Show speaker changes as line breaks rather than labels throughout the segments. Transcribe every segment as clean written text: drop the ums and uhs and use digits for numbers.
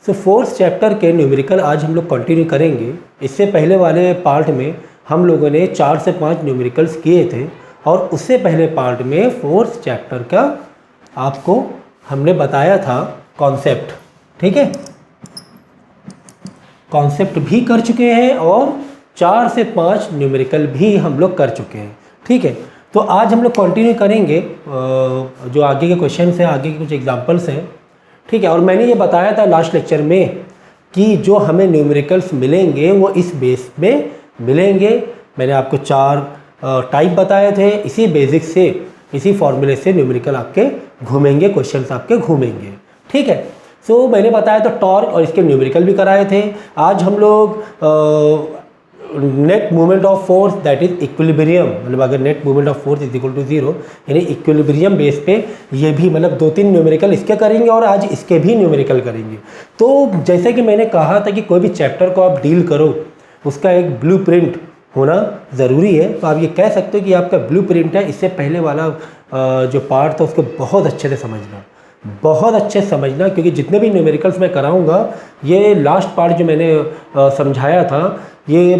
सो fourth chapter के numerical आज हम लोग कंटिन्यू करेंगे। इससे पहले वाले पार्ट में हम लोगों ने 4 से 5 न्यूमेरिकल्स किए थे और उससे पहले पार्ट में फोर्थ चैप्टर का आपको हमने बताया था कॉन्सेप्ट। ठीक है, कॉन्सेप्ट भी कर चुके हैं और 4 से 5 न्यूमेरिकल भी हम लोग कर चुके हैं। ठीक है, तो आज हम लोग कंटिन्यू करेंगे जो आगे के क्वेश्चन हैं, आगे के कुछ एग्जांपल्स हैं। ठीक है, और मैंने ये बताया था लास्ट लेक्चर में कि जो हमें न्यूमेरिकल्स मिलेंगे वो इस बेस में मिलेंगे। मैंने आपको 4 टाइप बताए थे। इसी बेसिक से, इसी फॉर्मूले से न्यूमेरिकल आपके घूमेंगे, क्वेश्चंस आपके घूमेंगे। ठीक है, सो मैंने बताया था टॉर्क और इसके न्यूमेरिकल भी कराए थे। आज हम लोग net movement of force that is equilibrium, मतलब अगर net movement of force is equal to 0 यानी इक्विलिब्रियम बेस पे ये भी मतलब 2-3 न्यूमेरिकल इसके करेंगे और आज इसके भी न्यूमेरिकल करेंगे। तो जैसे कि मैंने कहा था कि कोई भी चैप्टर को आप डील करो उसका एक ब्लूप्रिंट होना ज़रूरी है। तो आप ये कह सकते हो कि आपका ब्लूप्रिंट है। इससे पहले वाला जो पार्ट था उसको बहुत अच्छे से समझना, बहुत अच्छे से समझना, क्योंकि जितने भी न्यूमेरिकल्स मैं कराऊंगा ये लास्ट पार्ट जो मैंने समझाया था ये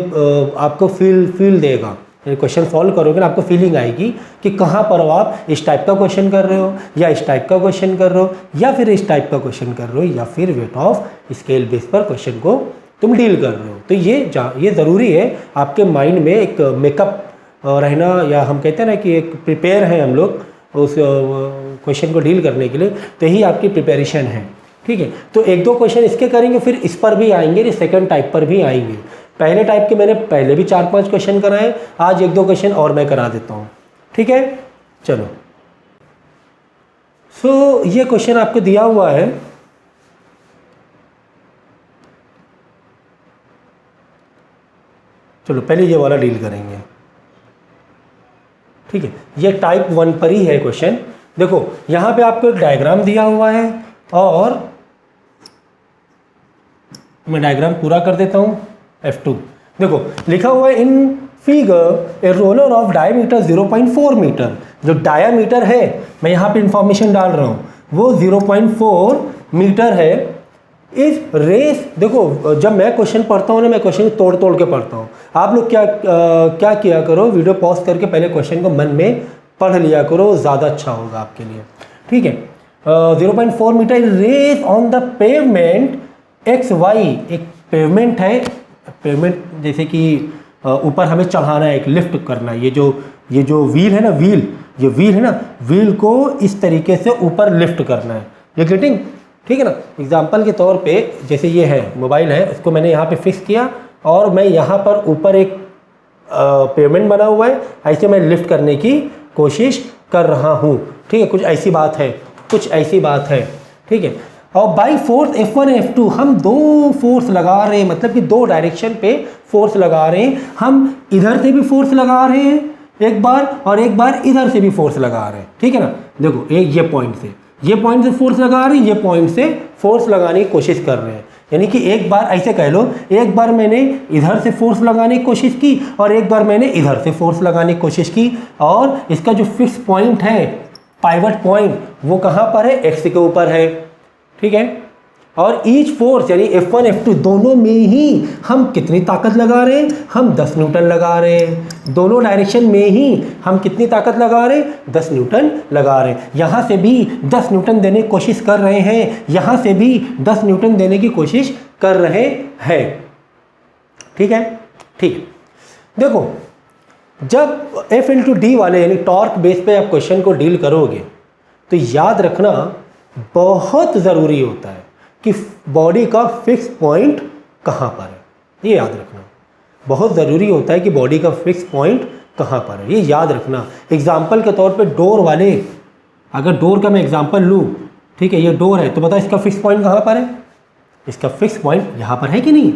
आपको फील देगा। क्वेश्चन सॉल्व करोगे ना आपको फीलिंग आएगी कि कहाँ पर आप इस टाइप का क्वेश्चन कर रहे हो या इस टाइप का क्वेश्चन कर रहे हो या फिर इस टाइप का क्वेश्चन कर रहे हो या फिर वेट ऑफ स्केल बेस पर क्वेश्चन को तुम डील कर रहे हो। तो ये ज़रूरी है आपके माइंड में एक मेकअप रहना, या हम कहते हैं ना कि एक प्रिपेयर है हम लोग उस क्वेश्चन को डील करने के लिए। तो यही आपकी प्रिपरेशन है। ठीक है, तो 1-2 क्वेश्चन इसके करेंगे, फिर इस पर भी आएंगे, सेकंड टाइप पर भी आएंगे। पहले टाइप के मैंने पहले भी 4-5 क्वेश्चन कराए, आज 1-2 क्वेश्चन और मैं करा देता हूँ। ठीक है, चलो। सो ये क्वेश्चन आपको दिया हुआ है। चलो पहले ये वाला डील करेंगे। ठीक है, ये टाइप 1 पर ही है क्वेश्चन। देखो यहाँ पे आपको एक डायग्राम दिया हुआ है और मैं डायग्राम पूरा कर देता हूँ। F2 देखो लिखा हुआ है in figure a roller of diameter 0.4 metre. जो डायामीटर है, मैं यहाँ पे इंफॉर्मेशन डाल रहा हूँ, वो 0.4 मीटर है। इस रेस, देखो जब मैं क्वेश्चन पढ़ता हूँ ना, मैं क्वेश्चन तोड़ तोड़ के पढ़ता हूँ। आप लोग क्या किया करो, वीडियो पॉज करके पहले क्वेश्चन को मन में पढ़ लिया करो, ज़्यादा अच्छा होगा आपके लिए। ठीक है, 0.4 metre rests on the pavement XY। एक पेवमेंट है, पेवमेंट जैसे कि ऊपर हमें चढ़ाना है, एक लिफ्ट करना है। ये जो व्हील है ना, ये व्हील है ना, व्हील को इस तरीके से ऊपर लिफ्ट करना है। ये गेटिंग ठीक है ना। एग्जाम्पल के तौर पे जैसे ये है मोबाइल है, इसको मैंने यहाँ पे फिक्स किया और मैं यहाँ पर ऊपर एक पेवमेंट बना हुआ है, ऐसे मैं लिफ्ट करने की कोशिश कर रहा हूँ। ठीक है, कुछ ऐसी बात है, कुछ ऐसी बात है। ठीक है, और बाई फोर्स F1 F2 हम 2 फोर्स लगा रहे हैं, मतलब कि 2 डायरेक्शन पे फोर्स लगा रहे हैं। हम इधर से भी फोर्स लगा रहे हैं एक बार और एक बार इधर से भी फोर्स लगा रहे हैं। ठीक है ना, देखो एक ये पॉइंट से फोर्स लगा रहे हैं, ये पॉइंट से फोर्स लगाने की कोशिश कर रहे हैं। यानी कि एक बार ऐसे कह लो, एक बार मैंने इधर से फोर्स लगाने की कोशिश की और एक बार मैंने इधर से फोर्स लगाने की कोशिश की। और इसका जो फिक्स पॉइंट है, पाइवट पॉइंट, वो कहाँ पर है, एक्स के ऊपर है। ठीक है, और ईच फोर्स यानी F1 F2 दोनों में ही हम कितनी ताकत लगा रहे हैं, हम 10 न्यूटन लगा रहे हैं। दोनों डायरेक्शन में ही हम कितनी ताकत लगा रहे हैं, 10 न्यूटन लगा रहे हैं। यहाँ से भी 10 न्यूटन देने की कोशिश कर रहे हैं, यहाँ से भी 10 न्यूटन देने की कोशिश कर रहे हैं। ठीक है, ठीक है। देखो जब F/D वाले यानी टॉर्क बेस पे आप क्वेश्चन को डील करोगे तो याद रखना बहुत ज़रूरी होता है कि बॉडी का फिक्स पॉइंट कहाँ पर है। ये याद रखना बहुत ज़रूरी होता है कि बॉडी का फिक्स पॉइंट कहाँ पर है, ये याद रखना। एग्जाम्पल के तौर पे डोर वाले, अगर डोर का मैं एग्जाम्पल लूँ, ठीक है, ये डोर है तो बता इसका फिक्स पॉइंट कहाँ पर है, इसका फिक्स पॉइंट यहाँ पर है कि नहीं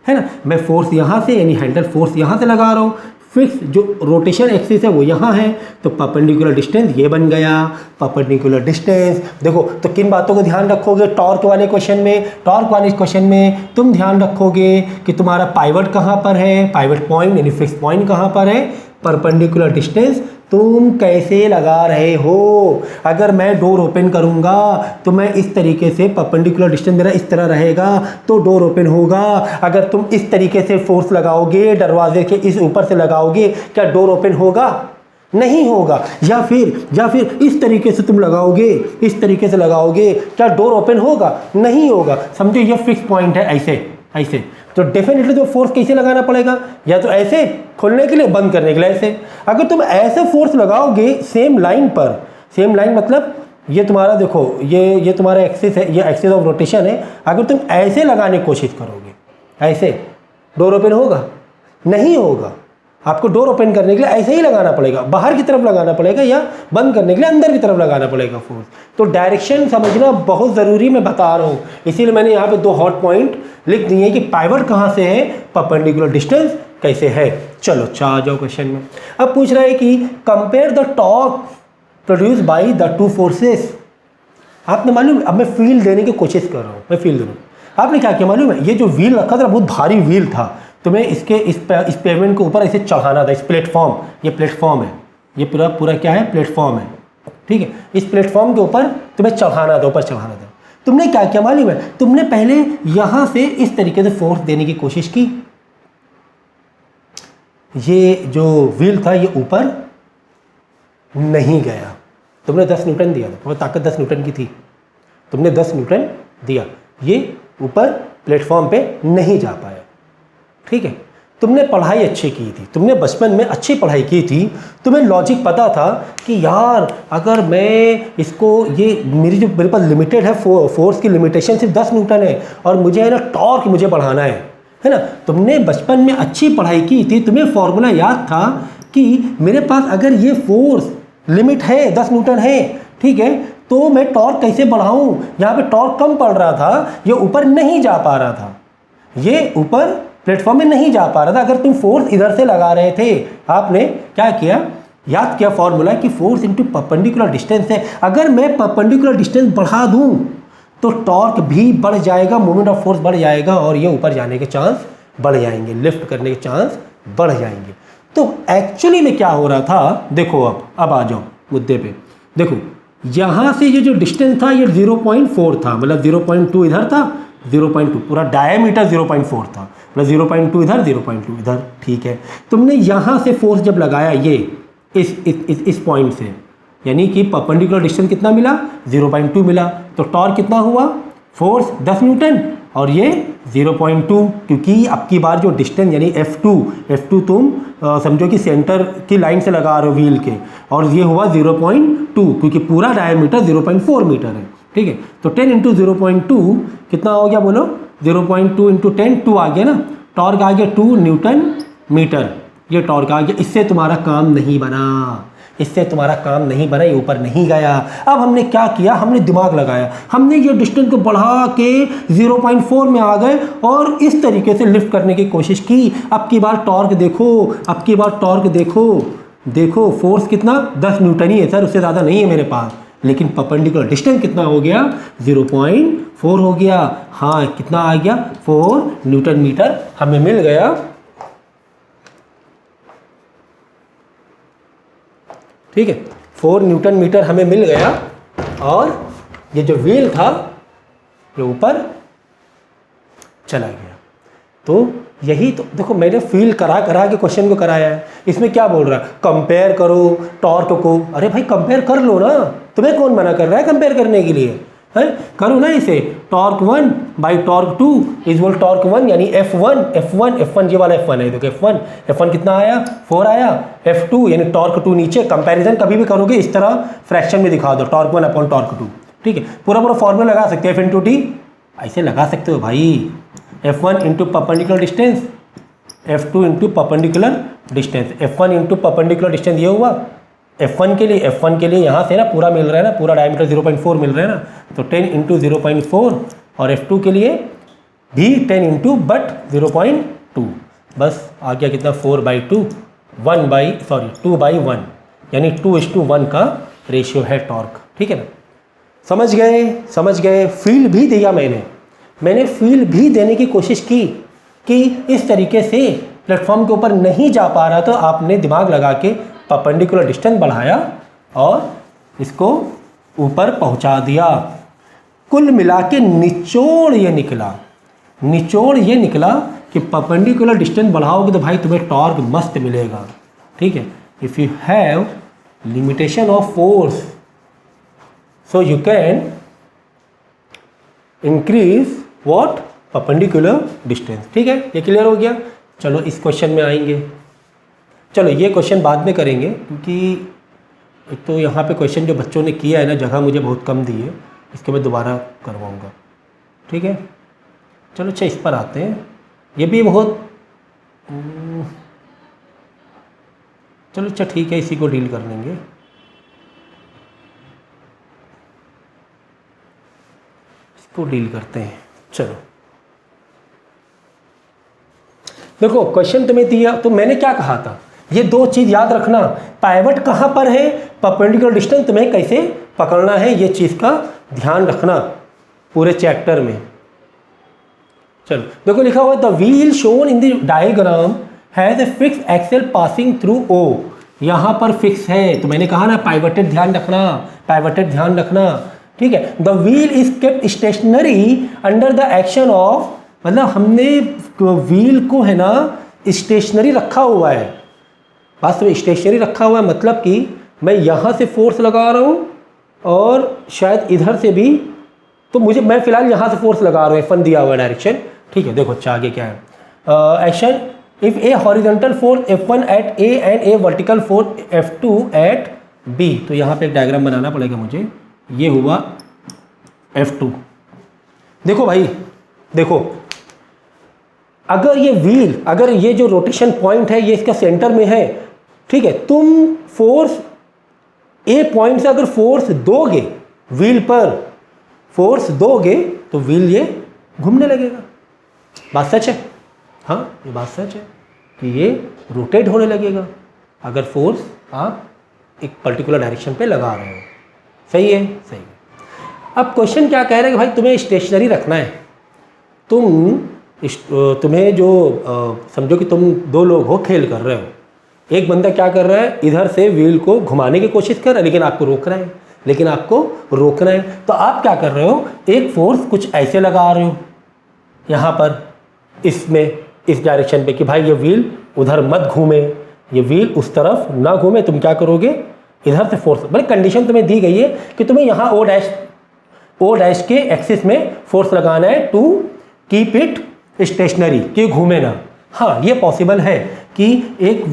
है ना। मैं फोर्स यहाँ से यानी हैंडल फोर्स यहाँ से लगा रहा हूँ, फिक्स जो रोटेशन एक्सिस है वो यहाँ है, तो परपेंडिकुलर डिस्टेंस ये बन गया। परपेंडिकुलर डिस्टेंस देखो, तो किन बातों को ध्यान रखोगे टॉर्क वाले क्वेश्चन में, टॉर्क वाले क्वेश्चन में तुम ध्यान रखोगे कि तुम्हारा पाइवट कहाँ पर है, पाइवट पॉइंट यानी फिक्स पॉइंट कहाँ पर है, परपेंडिकुलर डिस्टेंस तुम कैसे लगा रहे हो। अगर मैं डोर ओपन करूंगा तो मैं इस तरीके से परपेंडिकुलर डिस्टेंस मेरा इस तरह रहेगा तो डोर ओपन होगा। अगर तुम इस तरीके से फोर्स लगाओगे, दरवाजे के इस ऊपर से लगाओगे, क्या डोर ओपन होगा? नहीं होगा। या फिर इस तरीके से तुम लगाओगे, इस तरीके से लगाओगे, क्या डोर ओपन होगा? नहीं होगा। समझो ये फिक्स पॉइंट है, ऐसे तो डेफिनेटली तो फोर्स कैसे लगाना पड़ेगा, या तो ऐसे खोलने के लिए, बंद करने के लिए ऐसे। अगर तुम ऐसे फोर्स लगाओगे सेम लाइन पर, सेम लाइन मतलब ये तुम्हारा देखो ये तुम्हारा एक्सिस है, ये एक्सिस ऑफ रोटेशन है। अगर तुम ऐसे लगाने की कोशिश करोगे, ऐसे, डोर ओपन होगा? नहीं होगा। आपको डोर ओपन करने के लिए ऐसे ही लगाना पड़ेगा, बाहर की तरफ लगाना पड़ेगा, या बंद करने के लिए अंदर की तरफ लगाना पड़ेगा फोर्स। तो डायरेक्शन समझना बहुत ज़रूरी, मैं बता रहा हूँ। इसीलिए मैंने यहाँ पे 2 हॉट पॉइंट लिख दिए कि पाइवट कहाँ से है, परपेंडिकुलर डिस्टेंस कैसे है। चलो आ जाओ क्वेश्चन में। अब पूछ रहा है कि compare the torque produce by the 2 forces. आपने मालूम, अब मैं फील देने की कोशिश कर रहा हूँ, मैं फील दे रहा हूँ। आपने क्या किया मालूम है, ये जो व्हील रखा था बहुत भारी व्हील था, तुम्हें इसके इस पेमेंट के ऊपर ऐसे चढ़ाना था। इस प्लेटफॉर्म, ये प्लेटफॉर्म है, ये पूरा क्या है, प्लेटफॉर्म है, ठीक है। इस प्लेटफॉर्म के ऊपर तुम्हें चढ़ाना था, ऊपर चढ़ाना था। तुमने क्या किया मालूम है, तुमने पहले यहाँ से इस तरीके से फोर्स देने की कोशिश की। ये जो व्हील था ये ऊपर नहीं गया। तुमने 10 न्यूटन दिया था, तुम्हें ताकत 10 न्यूटन की थी, तुमने 10 न्यूटन दिया, ये ऊपर प्लेटफॉर्म पे नहीं जा पाया, ठीक है। तुमने पढ़ाई अच्छी की थी, तुमने बचपन में अच्छी पढ़ाई की थी, तुम्हें लॉजिक पता था कि यार अगर मैं इसको, ये मेरे पास लिमिटेड है, फोर्स की लिमिटेशन सिर्फ 10 न्यूटन है और मुझे है ना टॉर्क मुझे बढ़ाना है ना। तुमने बचपन में अच्छी पढ़ाई की थी, तुम्हें फॉर्मूला याद था कि मेरे पास अगर ये फोर्स लिमिट है 10 न्यूटन है, ठीक है, तो मैं टॉर्क कैसे बढ़ाऊँ। यहाँ पे टॉर्क कम पड़ रहा था, ये ऊपर नहीं जा पा रहा था, ये ऊपर प्लेटफॉर्म में नहीं जा पा रहा था। अगर तुम फोर्स इधर से लगा रहे थे, आपने क्या किया, याद किया फॉर्मूला कि फोर्स इनटू परपेंडिकुलर डिस्टेंस है। अगर मैं परपेंडिकुलर डिस्टेंस बढ़ा दूं तो टॉर्क भी बढ़ जाएगा, मोमेंट ऑफ फोर्स बढ़ जाएगा और ये ऊपर जाने के चांस बढ़ जाएंगे, लिफ्ट करने के चांस बढ़ जाएंगे। तो एक्चुअली में क्या हो रहा था, देखो अब आ जाओ मुद्दे पे। देखो यहाँ से ये जो डिस्टेंस था ये 0.4 था, मतलब 0.2 इधर था, 0.2 पूरा डायमीटर 0.4 था, मतलब 0.2 इधर 0.2 इधर, ठीक है। तुमने यहाँ से फोर्स जब लगाया ये इस पॉइंट से, यानी कि परपेंडिकुलर डिस्टेंस कितना मिला, 0.2 मिला, तो टॉर्क कितना हुआ, फोर्स 10 न्यूटन और ये 0.2, क्योंकि अब की बार जो डिस्टेंस यानी F2 तुम समझो कि सेंटर की लाइन से लगा रहे हो व्हील के, और ये हुआ 0.2 क्योंकि पूरा डायमीटर 0.4 मीटर है, ठीक है। तो 10 इंटू 0.2 कितना हो गया बोलो, 0.2 इंटू 10, 2 आ गया ना, टॉर्क आ गया 2 न्यूटन मीटर, ये टॉर्क आ गया। इससे तुम्हारा काम नहीं बना, इससे तुम्हारा काम नहीं बना, ये ऊपर नहीं गया। अब हमने क्या किया, हमने दिमाग लगाया, हमने ये डिस्टेंस को बढ़ा के 0.4 में आ गए और इस तरीके से लिफ्ट करने की कोशिश की। अब की बार टॉर्क देखो, अब की बार टॉर्क देखो फोर्स कितना, 10 न्यूटन ही है सर, उससे ज़्यादा नहीं है मेरे पास, लेकिन परपेंडिकुलर डिस्टेंस कितना हो गया, 0.4 हो गया। हाँ कितना आ गया, 4 न्यूटन मीटर हमें मिल गया। ठीक है, 4 न्यूटन मीटर हमें मिल गया और ये जो व्हील था ये ऊपर चला गया। तो यही तो देखो मैंने फील करा के क्वेश्चन को कराया है। इसमें क्या बोल रहा है, कंपेयर करो टॉर्क को। अरे भाई कंपेयर कर लो ना, तुम्हें कौन मना कर रहा है कंपेयर करने के लिए, है करो ना इसे। Torque 1 by torque 2 equal torque 1 यानी F1 ये वाला F1 है, देखो F1 कितना आया, 4 आया। F2 यानी टॉर्क 2 नीचे। कंपैरिजन कभी भी करोगे इस तरह फ्रैक्शन में दिखा दो, टॉर्क 1 अपॉन टॉर्क 2, ठीक है। पूरा फॉर्मूला लगा सकते हैं, F इंटू टी ऐसे लगा सकते हो भाई, F1 into perpendicular distance, F2 into perpendicular distance, F1 into perpendicular distance ये हुआ। F1 के लिए यहाँ से ना पूरा मिल रहा है ना, पूरा डायमीटर 0.4 मिल रहा है ना, तो 10 इंटू 0.4 और F2 के लिए भी 10 इंटू बट 0.2, बस आ गया कितना 4/2 2/1 यानी 2:1 का रेशियो है टॉर्क, ठीक है ना। समझ गए। फील भी दिया मैंने फील भी देने की कोशिश की कि इस तरीके से प्लेटफॉर्म के ऊपर नहीं जा पा रहा, तो आपने दिमाग लगा के परपेंडिकुलर डिस्टेंस बढ़ाया और इसको ऊपर पहुंचा दिया। कुल मिला के निचोड़ ये निकला कि परपेंडिकुलर डिस्टेंस बढ़ाओगे तो भाई तुम्हें टॉर्क मस्त मिलेगा। ठीक है, if you have limitation of force so you can increase what perpendicular distance. ठीक है, ये क्लियर हो गया। चलो इस क्वेश्चन में आएंगे। चलो ये क्वेश्चन बाद में करेंगे क्योंकि एक तो यहाँ पे क्वेश्चन जो बच्चों ने किया है ना, जगह मुझे बहुत कम दी है, इसके मैं दोबारा करवाऊँगा। ठीक है, चलो अच्छा इस पर आते हैं। ये भी बहुत चलो अच्छा ठीक है, इसी को डील कर लेंगे। इसको डील करते हैं। चलो देखो क्वेश्चन तुम्हें दिया तो मैंने क्या कहा था, ये दो चीज़ याद रखना, पाइवट कहाँ पर है, परपेंडिकुलर डिस्टेंस तुम्हें कैसे पकड़ना है, ये चीज़ का ध्यान रखना पूरे चैप्टर में। चलो देखो लिखा हुआ है the wheel shown in the diagram has a fix axle passing through O. यहाँ पर फिक्स है तो मैंने कहा ना पाइवटेड ध्यान रखना। ठीक है, the wheel is kept stationary under the action of, मतलब हमने व्हील को है ना स्टेशनरी रखा हुआ है। वास्तव में स्टेशनरी रखा हुआ है मतलब कि मैं यहाँ से फोर्स लगा रहा हूँ और शायद इधर से भी, तो मैं फिलहाल यहाँ से फोर्स लगा रहा हूँ, F1 दिया हुआ डायरेक्शन। ठीक है, देखो अच्छा आगे क्या है। Action if a horizontal force F1 at A and a vertical force F2 at B. तो यहाँ पे एक डायग्राम बनाना पड़ेगा मुझे। ये हुआ F2। देखो भाई देखो, अगर ये व्हील, अगर ये जो रोटेशन पॉइंट है ये इसका सेंटर में है, ठीक है, तुम फोर्स ए पॉइंट से अगर फोर्स दोगे, व्हील पर फोर्स दोगे तो व्हील ये घूमने लगेगा। बात सच है? हाँ ये बात सच है कि ये रोटेट होने लगेगा अगर फोर्स आप एक पर्टिकुलर डायरेक्शन पे लगा रहे हो। सही है, सही है। अब क्वेश्चन क्या कह रहे हैं कि भाई तुम्हें स्टेशनरी रखना है। तुम्हें जो समझो कि तुम दो लोग हो, खेल कर रहे हो, एक बंदा क्या कर रहा है, इधर से व्हील को घुमाने की कोशिश कर रहा है लेकिन आपको रोकना है। तो आप क्या कर रहे हो, एक फोर्स कुछ ऐसे लगा रहे हो यहाँ पर, इसमें इस डायरेक्शन पे कि भाई ये व्हील उधर मत घूमे, ये व्हील उस तरफ ना घूमे। तुम क्या करोगे, इधर से फोर्स, बड़ी कंडीशन तुम्हें दी गई है कि तुम्हें यहाँ ओ डैश के एक्सिस में फोर्स लगाना है टू कीप इट स्टेशनरी, कि घूमे ना। हाँ ये पॉसिबल है कि एक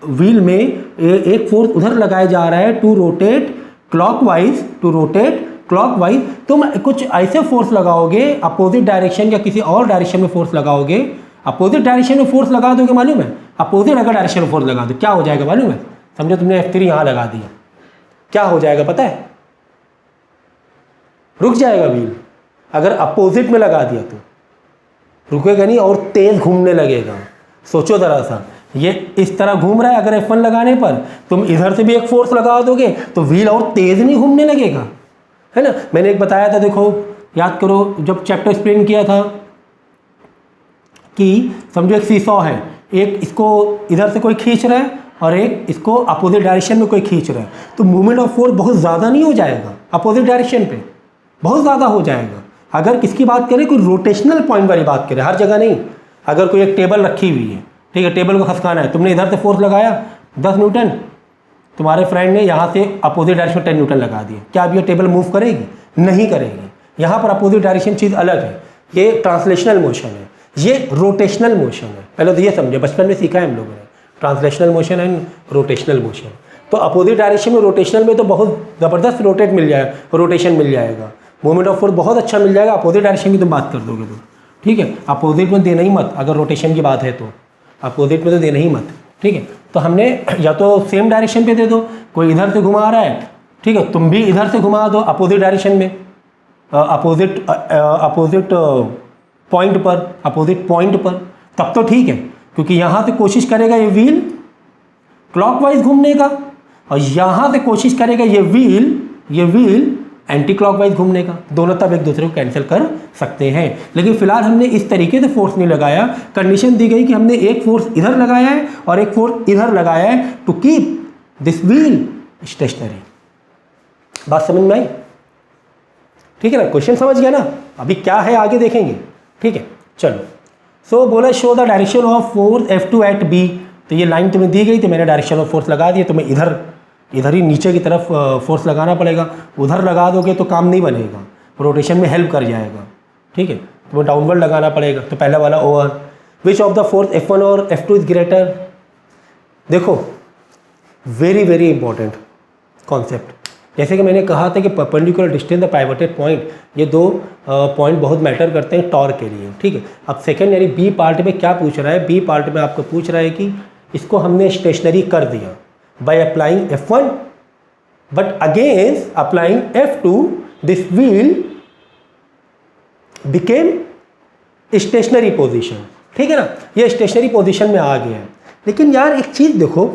व्हील में एक फोर्स उधर लगाया जा रहा है टू रोटेट क्लॉकवाइज, तुम कुछ ऐसे फोर्स लगाओगे अपोजिट डायरेक्शन या किसी और डायरेक्शन में फोर्स लगाओगे। अपोजिट डायरेक्शन में फोर्स लगा दोगे, मालूम है अपोजिट अगर डायरेक्शन में फोर्स लगा दो क्या हो जाएगा मालूम है। समझो तुमने F3 यहाँ लगा दिया, क्या हो जाएगा पता है, रुक जाएगा व्हील। अगर अपोजिट में लगा दिया तो रुकेगा नहीं और तेज घूमने लगेगा। सोचो जरा सा, ये इस तरह घूम रहा है, अगर F1 लगाने पर तुम इधर से भी एक फोर्स लगा दोगे तो व्हील और तेज नहीं घूमने लगेगा, है ना। मैंने एक बताया था, देखो याद करो जब चैप्टर एक्सप्लेन किया था कि समझो एक सीसॉ है, एक इसको इधर से कोई खींच रहा है और एक इसको अपोजिट डायरेक्शन में कोई खींच रहा है, तो मूवमेंट ऑफ फोर्स बहुत ज़्यादा नहीं हो जाएगा, अपोजिट डायरेक्शन पे बहुत ज़्यादा हो जाएगा। अगर किसकी बात करें, कोई रोटेशनल पॉइंट वाली बात करें, हर जगह नहीं। अगर कोई एक टेबल रखी हुई है, ठीक है, टेबल को खसकाना है, तुमने इधर से फोर्स लगाया 10 न्यूटन, तुम्हारे फ्रेंड ने यहाँ से अपोजिट डायरेक्शन में 10 न्यूटन लगा दिया, क्या अब ये टेबल मूव करेगी? नहीं करेगी। यहाँ पर अपोजिट डायरेक्शन चीज़ अलग है, ये ट्रांसलेशनल मोशन है, ये रोटेशनल मोशन है। पहले तो ये समझे, बचपन में सीखा है हम लोगों ने, translational motion and rotational motion. तो अपोजिट डायरेक्शन में, रोटेशनल में तो बहुत ज़बरदस्त रोटेशन मिल जाएगा, मूवमेंट ऑफ फोर्स बहुत अच्छा मिल जाएगा। अपोजिट डायरेक्शन की तुम बात कर दोगे तो ठीक है, अपोजिट में देना ही मत, अगर रोटेशन की बात है तो अपोजिट में तो देना ही मत, ठीक है। तो हमने या तो सेम डायरेक्शन पे दे दो, कोई इधर से घुमा रहा है, ठीक है, तुम भी इधर से घुमा दो अपोजिट डायरेक्शन में, अपोजिट पॉइंट पर, तब तो ठीक है, क्योंकि यहाँ से कोशिश करेगा ये व्हील क्लॉकवाइज घूमने का और यहाँ से कोशिश करेगा ये व्हील एंटी क्लॉकवाइज घूमने का, दोनों तब एक दूसरे को कैंसिल कर सकते हैं। लेकिन फिलहाल हमने इस तरीके से फोर्स नहीं लगाया, कंडीशन दी गई कि हमने एक फोर्स इधर लगाया है और एक फोर्स इधर लगाया है to keep this wheel stationary. बात समझ में आई? ठीक है ना, क्वेश्चन समझ गया ना? अभी क्या है आगे देखेंगे, ठीक है। चलो, सो बोला show the direction of force F2 at B. तो ये लाइन तुम्हें दी गई, तो मैंने डायरेक्शन ऑफ फोर्स लगा दिया। तुम्हें इधर ही नीचे की तरफ फोर्स लगाना पड़ेगा, उधर लगा दोगे तो काम नहीं बनेगा, रोटेशन में हेल्प कर जाएगा, ठीक है। तो डाउनवर्ड लगाना पड़ेगा। तो पहला वाला over, which of the force F1 और F2 इज ग्रेटर। देखो वेरी वेरी इंपॉर्टेंट कॉन्सेप्ट, जैसे कि मैंने कहा था कि परपेंडिकुलर डिस्टेंस द पाइवटेड पॉइंट, ये दो पॉइंट बहुत मैटर करते हैं टॉर्क के लिए, ठीक है। अब सेकेंड यानी बी पार्ट में क्या पूछ रहा है, बी पार्ट में आपको पूछ रहा है कि इसको हमने स्टेशनरी कर दिया by applying F1 but against applying F2 this wheel became stationary position, ठीक है ना। ये स्टेशनरी पोजीशन में आ गया है। लेकिन यार एक चीज़ देखो,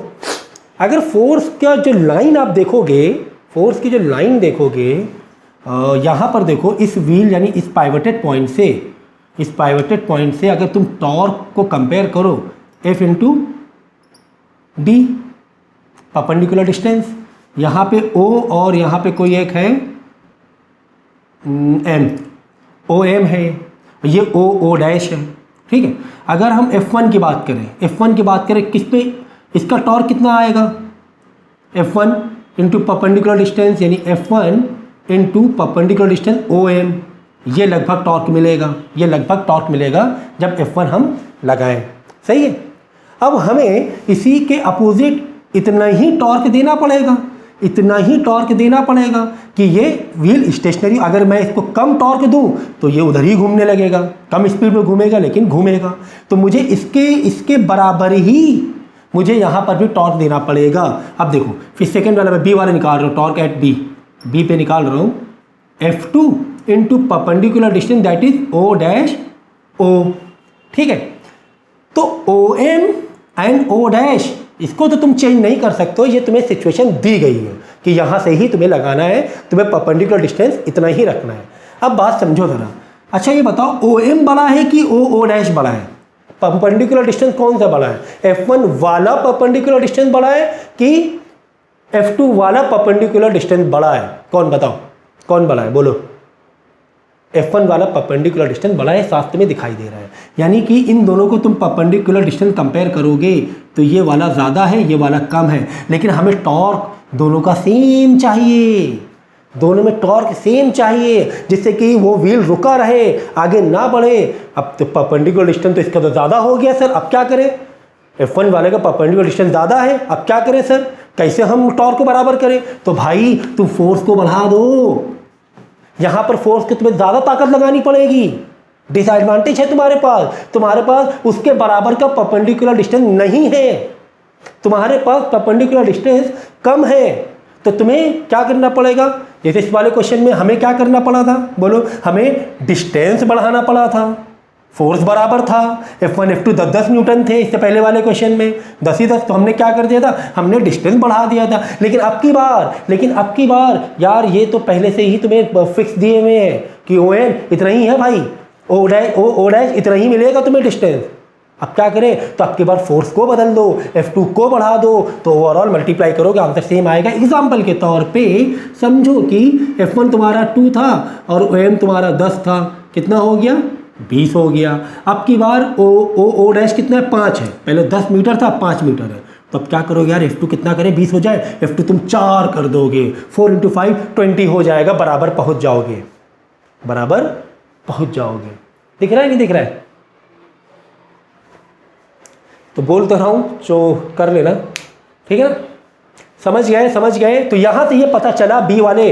अगर फोर्स का जो लाइन आप देखोगे, फोर्स की जो लाइन देखोगे यहाँ पर देखो, इस व्हील यानी इस पाइवटेड पॉइंट से अगर तुम टॉर्क को कंपेयर करो F into D perpendicular distance, यहाँ पे O और यहाँ पे कोई एक है M, OM है, ये O डैश है, ठीक है। अगर हम F1 की बात करें, किस पे इसका टॉर्क कितना आएगा, F1 इंटू परपेंडिकुलर डिस्टेंस यानी F1 into perpendicular distance OM, ये लगभग टॉर्क मिलेगा जब F1 हम लगाएं, सही है। अब हमें इसी के अपोजिट इतना ही टॉर्क देना पड़ेगा कि ये व्हील स्टेशनरी, अगर मैं इसको कम टॉर्क दूं तो ये उधर ही घूमने लगेगा, कम स्पीड में घूमेगा लेकिन घूमेगा। तो मुझे इसके बराबर ही मुझे यहाँ पर भी टॉर्क देना पड़ेगा। अब देखो फिर सेकेंड वाला मैं बी वाला निकाल रहा हूँ, टॉर्क एट बी पे निकाल रहा हूँ F2 into perpendicular distance that is O dash O, ठीक है। तो OM एंड O डैश, इसको तो तुम चेंज नहीं कर सकते हो, ये तुम्हें सिचुएशन दी गई है कि यहाँ से ही तुम्हें लगाना है, तुम्हें परपेंडिकुलर डिस्टेंस इतना ही रखना है। अब बात समझो ज़रा, अच्छा ये बताओ OM बड़ा है कि O डैश बड़ा है, परपेंडिकुलर डिस्टेंस कौन सा बड़ा है, F1 वाला परपेंडिकुलर डिस्टेंस बड़ा है कि F2 वाला परपेंडिकुलर डिस्टेंस बड़ा है, कौन बताओ, कौन बड़ा है बोलो। F1 वाला परपेंडिकुलर डिस्टेंस बड़ा है, साफ में दिखाई दे रहा है। यानी कि इन दोनों को तुम परपेंडिकुलर डिस्टेंस कंपेयर करोगे तो ये वाला ज़्यादा है, ये वाला कम है, लेकिन हमें टॉर्क दोनों का सेम चाहिए, दोनों में टॉर्क सेम चाहिए जिससे कि वो व्हील रुका रहे, आगे ना बढ़े। अब तो परपेंडिकुलर डिस्टेंस तो इसका तो ज़्यादा हो गया सर, अब क्या करें, F1 वाले का परपेंडिकुलर डिस्टेंस ज़्यादा है, अब क्या करें सर, कैसे हम टॉर्क को बराबर करें। तो भाई तुम फोर्स को बढ़ा दो, यहाँ पर फोर्स की तुम्हें ज़्यादा ताकत लगानी पड़ेगी, डिसएडवांटेज है तुम्हारे पास उसके बराबर का परपेंडिकुलर डिस्टेंस नहीं है, तुम्हारे पास परपेंडिकुलर डिस्टेंस कम है। तो तुम्हें क्या करना पड़ेगा, जैसे इस वाले क्वेश्चन में हमें क्या करना पड़ा था, बोलो, हमें डिस्टेंस बढ़ाना पड़ा था, फोर्स बराबर था, F1 F2 10 न्यूटन थे इससे पहले वाले क्वेश्चन में, 10 ही 10, तो हमने क्या कर दिया था, हमने डिस्टेंस बढ़ा दिया था। लेकिन अब की बार यार ये तो पहले से ही तुम्हें फिक्स दिए हुए हैं कि OM इतना ही है भाई, O डैश इतना ही मिलेगा तुम्हें डिस्टेंस। अब क्या करें, तो अब की बार फोर्स को बदल दो, F2 को बढ़ा दो, तो ओवरऑल मल्टीप्लाई करोगे आंसर सेम आएगा। एग्जाम्पल के तौर पे समझो कि F1 तुम्हारा 2 था और OM तुम्हारा 10 था, कितना हो गया, 20 हो गया। अब की बार O डैश कितना है, 5 है, पहले 10 मीटर था 5 मीटर है। तो अब क्या करोगे यार, F2 कितना करें, 20 हो जाए, F2 तुम 4 कर दोगे, 4 इंटू 5 20 हो जाएगा, बराबर पहुंच जाओगे। दिख रहा है नहीं दिख रहा है, तो बोल तो रहा हूं, जो कर लेना, ठीक है ना, समझ गए। तो यहां से ये पता चला बी वाले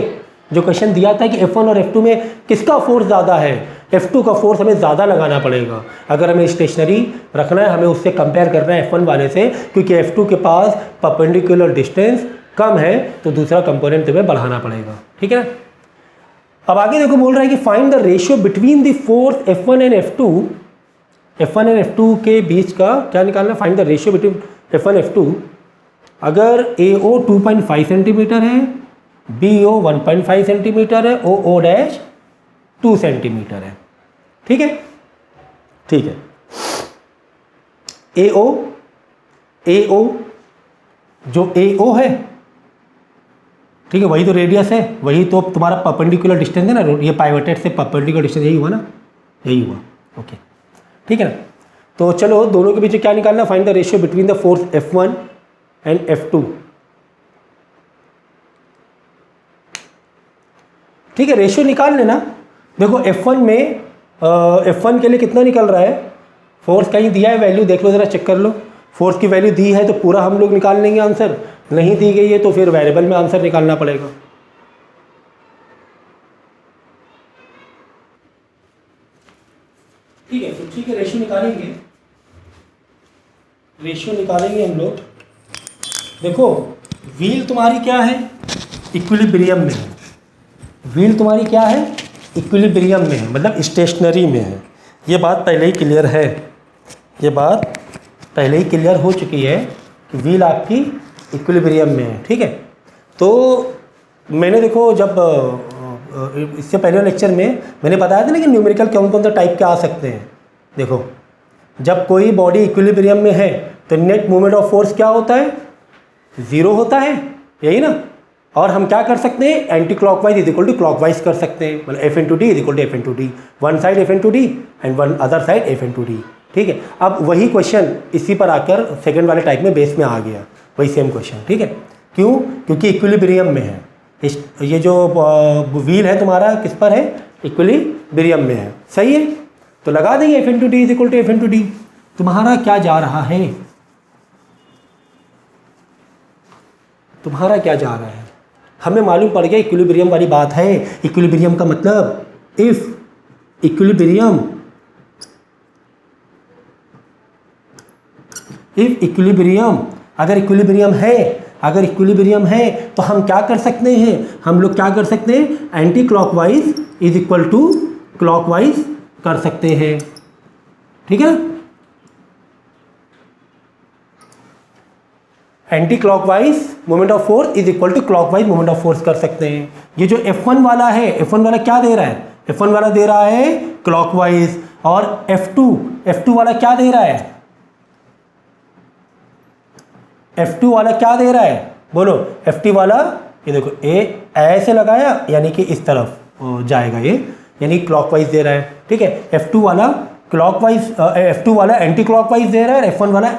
जो क्वेश्चन दिया था कि F1 और F2 में किसका फोर्स ज़्यादा है, F2 का फोर्स हमें ज़्यादा लगाना पड़ेगा अगर हमें स्टेशनरी रखना है, हमें उससे कंपेयर करना है F1 वाले से, क्योंकि F2 के पास परपेंडिकुलर डिस्टेंस कम है, तो दूसरा कंपोनेंट तुम्हें बढ़ाना पड़ेगा, ठीक है ना। अब आगे देखो, बोल रहा है कि find the ratio between the force F1 and F2 के बीच का क्या निकालना, find the ratio between F1 F2। अगर AO 2.5 सेंटीमीटर है बी ओ 1.5 सेंटीमीटर है, ओ डैश 2 सेंटीमीटर है। ठीक है, ठीक है। ए ओ जो ए ओ है, ठीक है, वही तो रेडियस है, वही तो तुम्हारा परपेंडिकुलर डिस्टेंस है ना, ये पाइवटेड से परपेंडिकुलर डिस्टेंस यही हुआ ना, यही हुआ। ओके, ठीक है ना। तो चलो दोनों के बीच क्या निकालना, find the ratio between the force F1 and F2। ठीक है, रेशियो निकाल लेना। देखो F1 में F1 के लिए कितना निकल रहा है, फोर्स कहीं दिया है वैल्यू, देख लो जरा, चेक कर लो। फोर्स की वैल्यू दी है तो पूरा हम लोग निकाल लेंगे आंसर, नहीं दी गई है तो फिर वेरिएबल में आंसर निकालना पड़ेगा। ठीक है, तो ठीक है, रेशियो निकालेंगे, रेशियो निकालेंगे हम लोग। देखो व्हील तुम्हारी क्या है, इक्विलिब्रियम में है। व्हील तुम्हारी क्या है, इक्विलिब्रियम में है, मतलब स्टेशनरी में है। ये बात पहले ही क्लियर है, ये बात पहले ही क्लियर हो चुकी है कि व्हील आपकी इक्विलिब्रियम में है। ठीक है, तो मैंने देखो जब इससे पहले लेक्चर में मैंने बताया था ना कि न्यूमेरिकल कौन कौन सा टाइप के आ सकते हैं। देखो जब कोई बॉडी इक्विलिब्रियम में है तो नेट मोमेंट ऑफ फोर्स क्या होता है, 0 होता है, यही ना। और हम क्या कर सकते हैं, anti clockwise is equal to clockwise कर सकते हैं, मतलब F into D is equal to F into D, one side F into D and one other side F into D. ठीक है, अब वही क्वेश्चन इसी पर आकर सेकंड वाले टाइप में बेस में आ गया, वही सेम क्वेश्चन। ठीक है, क्यों, क्योंकि इक्विलिब्रियम में है। ये जो व्हील है तुम्हारा किस पर है, इक्विलिब्रियम में है। सही है, तो लगा देंगे F into D is equal to F into D. तुम्हारा क्या जा रहा है, तुम्हारा क्या जा रहा है, हमें मालूम पड़ गया इक्विलिब्रियम वाली बात है। इक्विलिब्रियम का मतलब इफ इक्विलिब्रियम अगर इक्विलिब्रियम है, अगर इक्विलिब्रियम है तो हम क्या कर सकते हैं, हम लोग क्या कर सकते हैं, anti clockwise is equal to clockwise कर सकते हैं। ठीक है, anti clockwise moment of force is equal to clockwise moment of force कर सकते हैं। ये जो F1 वाला है, F1 वाला क्या दे रहा है, F1 वाला दे रहा है क्लॉकवाइज, और F2 वाला क्या दे रहा है, F2 वाला क्या दे रहा है, बोलो। F2 वाला ये देखो, ए ऐसे लगाया यानी कि इस तरफ जाएगा ये, यानी क्लॉकवाइज दे रहा है। ठीक है, F2 वाला क्लॉकवाइज, F2 वाला एंटी क्लॉकवाइज दे रहा है, F1 वाला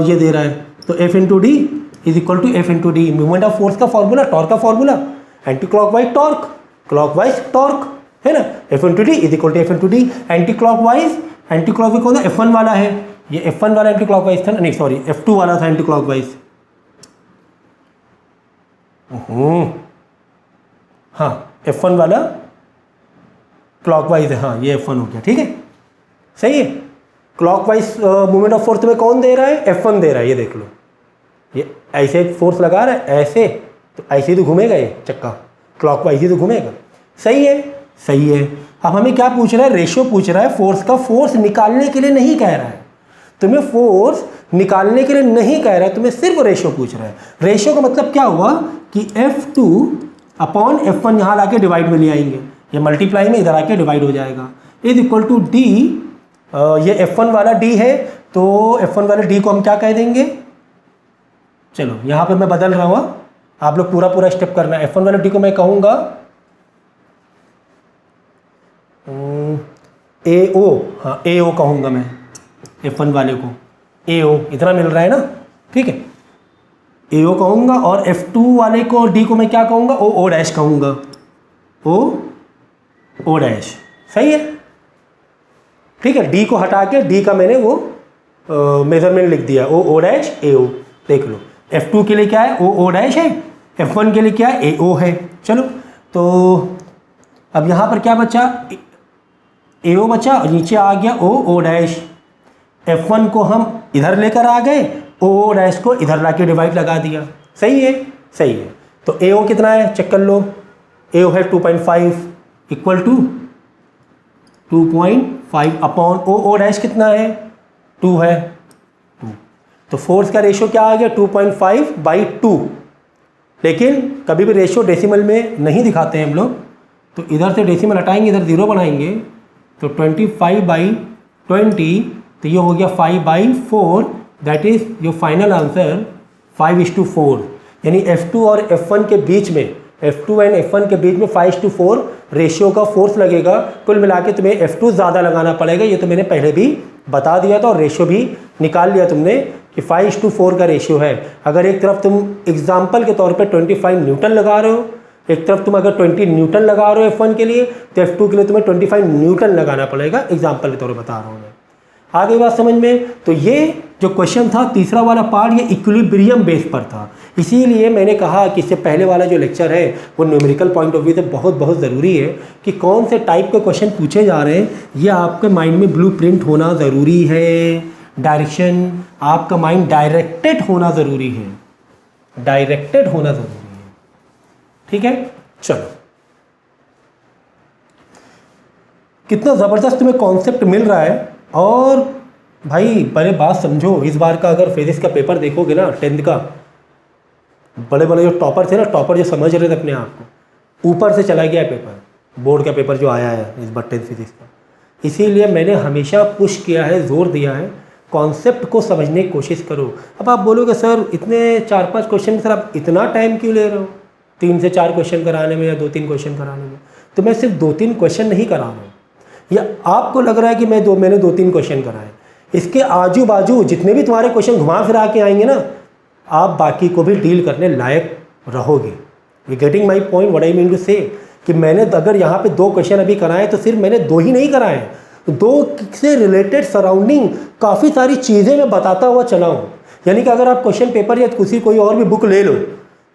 ये दे रहा है। तो F into D is equal to F into D, movement of force का फॉर्मूला, टॉर्क का formula, anti clockwise torque, clockwise torque, है ना। F into D is equal to F into D. Anti clockwise कौन सा, F1 वाला है, ये F1 वाला एंटी क्लॉकवाइज था, नहीं सॉरी F2 वाला था एंटी क्लॉकवाइज। हाँ, F1 वाला क्लॉकवाइज है, हाँ ये F1 हो गया। ठीक है, सही है। क्लॉकवाइज मूवमेंट ऑफ फोर्स में कौन दे रहा है, F1 दे रहा है। ये देख लो, ये ऐसे फोर्स लगा रहा है, ऐसे तो ऐसे ही तो घूमेगा ये चक्का, क्लॉकवाइज ही तो घूमेगा। सही है, सही है। अब हमें क्या पूछ रहा है, रेशियो पूछ रहा है फोर्स का। फोर्स निकालने के लिए नहीं कह रहा है तुम्हें, फोर्स निकालने के लिए नहीं कह रहा है तुम्हें, सिर्फ रेशियो पूछ रहा है। रेशियो का मतलब क्या हुआ कि F2 अपॉन F1 यहाँ लाके डिवाइड में ले आएंगे, ये मल्टीप्लाई में इधर आके डिवाइड हो जाएगा, इज इक्वल टू डी। ये F1 वाला डी है तो F1 वाले डी को हम क्या कह देंगे, चलो यहाँ पे मैं बदल रहा हूँ, आप लोग पूरा पूरा स्टेप करना है। F1 वाले डी को मैं कहूँगा AO, हाँ AO कहूँगा मैं F1 वाले को, AO इतना मिल रहा है ना। ठीक है, AO कहूँगा, और F2 वाले को डी को मैं क्या कहूँगा, O डैश कहूँगा, O डैश। सही है, ठीक है। डी को हटा के डी का मैंने वो मेजरमेंट लिख दिया, O डैश AO। देख लो, F2 के लिए क्या है, O डैश है, F1 के लिए क्या है, AO है। चलो, तो अब यहाँ पर क्या बचा, AO बचा, और नीचे आ गया O डैश। F1 को हम इधर लेकर आ गए, O डैश को इधर लाके डिवाइड लगा दिया। सही है, सही है। तो AO कितना है, चेक कर लो, AO है 2.5 equal to 2.5 upon O dash कितना है, 2 है, 2। तो फोर्स का रेशियो क्या आ गया, 2.5/2। लेकिन कभी भी रेशियो डेसिमल में नहीं दिखाते हैं हम लोग, तो इधर से डेसिमल हटाएंगे, इधर 0 बनाएंगे, तो 25/20, तो ये हो गया 5/4, that is your final answer 5:4। यानी F2 और F1 के बीच में, F2 एंड F1 के बीच में 5:4 रेशियो का फोर्स लगेगा। कुल मिला के तुम्हें F2 ज़्यादा लगाना पड़ेगा, ये तो मैंने पहले भी बता दिया था, और रेशियो भी निकाल लिया तुमने कि 5:4 का रेशियो है। अगर एक तरफ तुम एग्जाम्पल के तौर पे 25 न्यूटन लगा रहे हो, एक तरफ तुम अगर 20 न्यूटन लगा रहे हो F1 के लिए, तो F2 के लिए तुम्हें 25 न्यूटन लगाना पड़ेगा, एग्जाम्पल के तौर पर बता रहा हूँ मैं। आ गई बात समझ में? तो ये जो क्वेश्चन था तीसरा वाला पार्ट, ये इक्विलिब्रियम बेस पर था। इसीलिए मैंने कहा कि इससे पहले वाला जो लेक्चर है वो न्यूमेरिकल पॉइंट ऑफ व्यू से बहुत ज़रूरी है कि कौन से टाइप के क्वेश्चन पूछे जा रहे हैं, ये आपके माइंड में ब्लूप्रिंट होना ज़रूरी है। डायरेक्शन, आपका माइंड डायरेक्टेड होना ज़रूरी है, डायरेक्टेड होना ज़रूरी है। ठीक है, चलो, कितना ज़बरदस्त तुम्हें कॉन्सेप्ट मिल रहा है। और भाई पहले बात समझो, इस बार का अगर फिजिक्स का पेपर देखोगे ना 10th का, बड़े बड़े जो टॉपर थे ना, टॉपर जो समझ रहे थे अपने आप को, ऊपर से चला गया पेपर, बोर्ड का पेपर जो आया है इस बार 10th फिजिक्स का। इसीलिए मैंने हमेशा पुश किया है, जोर दिया है, कॉन्सेप्ट को समझने की कोशिश करो। अब आप बोलोगे सर इतने 4-5 क्वेश्चन, सर आप इतना टाइम क्यों ले रहे हो 3 से 4 क्वेश्चन कराने में या 2-3 क्वेश्चन कराने में? तो मैं सिर्फ 2-3 क्वेश्चन नहीं करा रहा हूँ, या आपको लग रहा है कि मैंने 2-3 क्वेश्चन कराए, इसके आजू बाजू जितने भी तुम्हारे क्वेश्चन घुमा फिरा के आएंगे ना, आप बाकी को भी डील करने लायक रहोगे। You getting my point, what I mean to say, कि मैंने अगर यहाँ पे 2 क्वेश्चन अभी कराए तो सिर्फ मैंने 2 ही नहीं कराए, 2 से रिलेटेड सराउंडिंग काफ़ी सारी चीज़ें मैं बताता हुआ चला हूँ। यानी कि अगर आप क्वेश्चन पेपर या किसी कोई और भी बुक ले लो,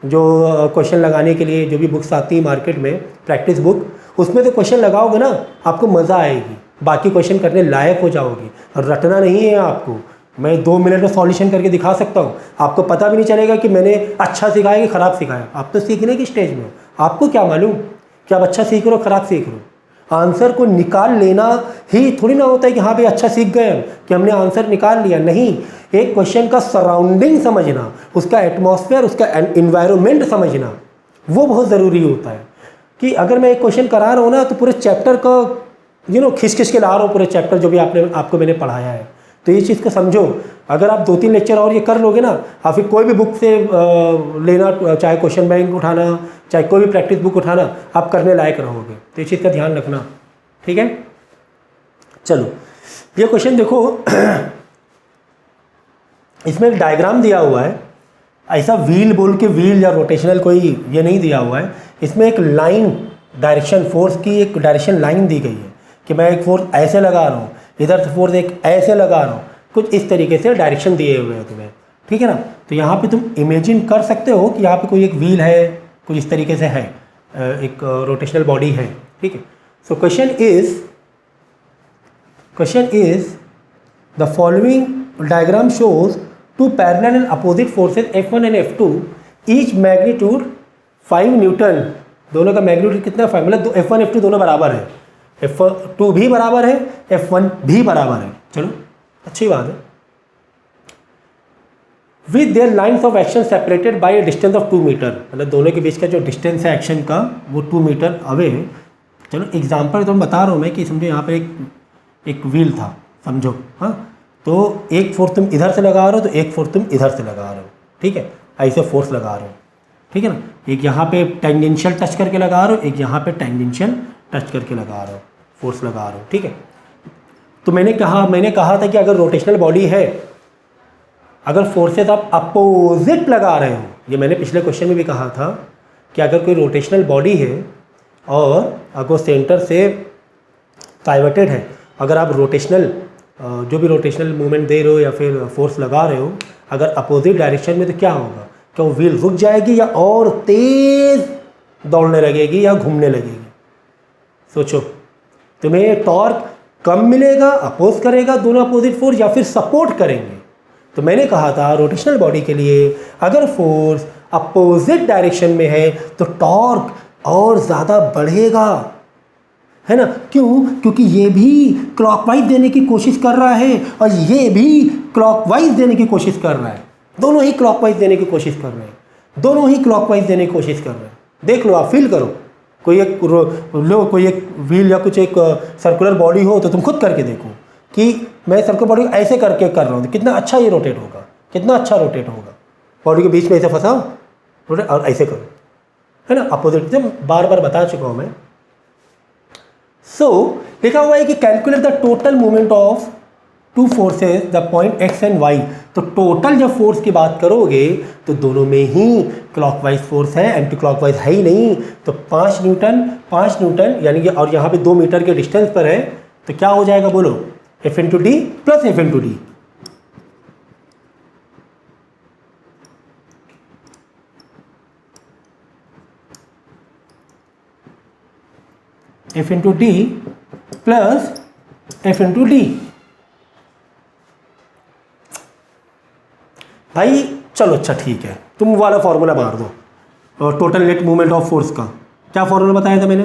जो क्वेश्चन लगाने के लिए जो भी बुक्स आती है मार्केट में, प्रैक्टिस बुक, उसमें तो क्वेश्चन लगाओगे ना, आपको मज़ा आएगी, बाकी क्वेश्चन करने लायक हो जाओगे। रटना नहीं है आपको, मैं 2 मिनट में सॉल्यूशन करके दिखा सकता हूँ, आपको पता भी नहीं चलेगा कि मैंने अच्छा सिखाया कि ख़राब सिखाया। आप तो सीखने की स्टेज में हो, आपको क्या मालूम कि आप अच्छा सीख रहे हो ख़राब सीख रहे हो। आंसर को निकाल लेना ही थोड़ी ना होता है कि हाँ भाई अच्छा सीख गए हम, कि हमने आंसर निकाल लिया। नहीं, एक क्वेश्चन का सराउंडिंग समझना, उसका एटमॉस्फेयर, उसका एनवायरनमेंट समझना, वो बहुत ज़रूरी होता है। कि अगर मैं एक क्वेश्चन करा रहा हूँ ना, तो पूरे चैप्टर का खिंच के ला रहा हूँ, पूरे चैप्टर जो भी आपको मैंने पढ़ाया है, तो ये चीज़ को समझो। अगर आप 2-3 लेक्चर और ये कर लोगे ना, आप फिर कोई भी बुक से लेना, चाहे क्वेश्चन बैंक उठाना, चाहे कोई भी प्रैक्टिस बुक उठाना, आप करने लायक रहोगे। तो इस चीज़ का ध्यान रखना, ठीक है। चलो, ये क्वेश्चन देखो, इसमें एक डायग्राम दिया हुआ है, ऐसा व्हील बोल के व्हील या रोटेशनल कोई ये नहीं दिया हुआ है। इसमें एक लाइन, डायरेक्शन फोर्स की एक डायरेक्शन लाइन दी गई है कि मैं एक फोर्स ऐसे लगा रहा हूँ, इधर से फोर्स एक ऐसे लगा रहा हूँ, कुछ इस तरीके से डायरेक्शन दिए हुए हैं तुम्हें, ठीक है ना। तो यहाँ पे तुम इमेजिन कर सकते हो कि यहाँ पे कोई एक व्हील है, कुछ इस तरीके से है, एक रोटेशनल बॉडी है, ठीक है। So question is the following diagram shows 2 parallel and opposite forces F1 and F2, each magnitude 5 Newton. दोनों का मैग्नीट्यूड कितना है? 5, मतलब F1 F2 दोनों बराबर है, F2 भी बराबर है, F1 भी बराबर है। चलो, अच्छी बात है। With their lines of action separated by a distance of 2 metre, मतलब दोनों के बीच का जो डिस्टेंस है एक्शन का वो 2 मीटर अवे है। चलो एग्जाम्पल तो बता रहा हूँ मैं कि समझो यहाँ पे एक व्हील था, समझो, हाँ। तो एक फोर्स तुम इधर से लगा रहे हो, तो एक फोर्स तुम इधर से लगा रहे हो, ठीक है, ऐसे फोर्स लगा रहे हो, ठीक है ना। एक यहाँ पे टेंजेंशियल टच करके लगा रहे हो, एक यहाँ पे टेंजेंशियल टच करके लगा रहे हो, फोर्स लगा रहे हो, ठीक है। तो मैंने कहा था कि अगर रोटेशनल बॉडी है, अगर फोर्सेस आप अपोजिट लगा रहे हो, ये मैंने पिछले क्वेश्चन में भी कहा था कि अगर कोई रोटेशनल बॉडी है और अगर सेंटर से डाइवर्टेड है, अगर आप रोटेशनल जो भी रोटेशनल मूवमेंट दे रहे हो या फिर फोर्स लगा रहे हो, अगर अपोजिट डायरेक्शन में, तो क्या होगा? क्या वो व्हील रुक जाएगी या और तेज दौड़ने लगेगी या घूमने लगेगी? सोचो, तुम्हें टॉर्क कम मिलेगा, अपोज करेगा दोनों अपोजिट फोर्स, या फिर सपोर्ट करेंगे? तो मैंने कहा था रोटेशनल बॉडी के लिए अगर फोर्स अपोजिट डायरेक्शन में है तो टॉर्क और ज़्यादा बढ़ेगा, है ना। क्यों? क्योंकि ये भी क्लॉकवाइज देने की कोशिश कर रहा है और ये भी क्लॉकवाइज देने की कोशिश कर रहा है, दोनों ही क्लॉकवाइज देने की कोशिश कर रहे हैं। दोनों ही क्लॉकवाइज देने की कोशिश कर रहे हैं। देख लो, आप फील करो, कोई एक कोई एक व्हील या कुछ एक सर्कुलर बॉडी हो तो तुम खुद करके देखो कि मैं सर्कुलर बॉडी ऐसे करके कर रहा हूँ तो कितना अच्छा ये रोटेट होगा, कितना अच्छा रोटेट होगा। बॉडी के बीच में ऐसे फंसाओ रोटेट और ऐसे करो, है ना, अपोजिट। जब बार बार बता चुका हूँ मैं। सो लिखा हुआ है कि calculate the total movement of two forces the point X and Y. तो टोटल जब फोर्स की बात करोगे तो दोनों में ही क्लॉकवाइज फोर्स है, एंटी क्लॉकवाइज है ही नहीं। तो 5 न्यूटन यानी कि, और यहाँ पे 2 मीटर के डिस्टेंस पर है, तो क्या हो जाएगा बोलो, F into D plus F into D. F into D plus F into D. भाई चलो अच्छा ठीक है, तुम वाला फॉर्मूला मार दो और total net movement of force का। क्या फॉर्मूला बताया था मैंने?